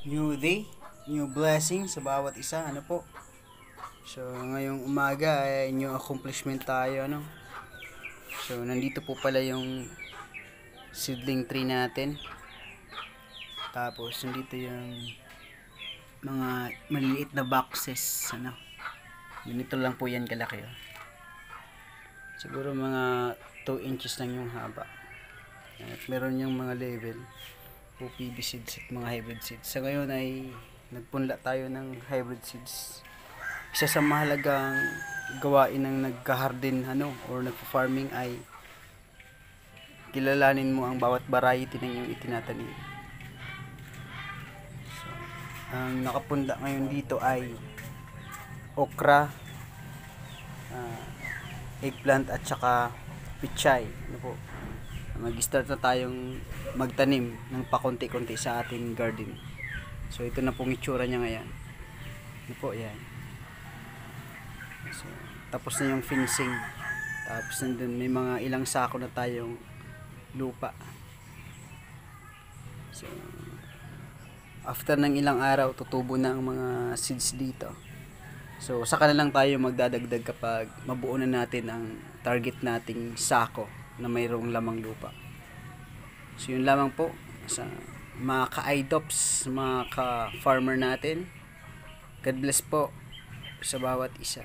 New day, new blessing sa bawat isa, ano po. So, ngayong umaga ay new accomplishment tayo, ano. So, nandito po pala yung seedling tree natin. Tapos, nandito yung mga maliliit na boxes, ano. Ganito lang po yan kalaki, oh. Siguro mga 2 inches lang yung haba. At meron yung mga level. OPV seeds at mga hybrid seeds. Sa ngayon ay nagpunla tayo ng hybrid seeds. Isa sa mahalagang gawain ng nagka-garden or nagpa-farming ay kilalanin mo ang bawat variety ng iyong itinatanim. So, ang nakapunla ngayon dito ay okra, eggplant at saka pichay. Ano po? Mag-start na tayong magtanim ng pakunti-kunti sa ating garden. So ito na pong itsura niya ngayon. Ano po, yan. So, tapos na yung fencing. Tapos nandun may mga ilang sako na tayong lupa. So, after ng ilang araw, tutubo na ang mga seeds dito. So, saka na lang tayo magdadagdag kapag mabuo na natin ang target nating sako na mayroong lamang lupa. So yun lamang po sa mga ka-idops, mga ka-farmer natin. God bless po sa bawat isa.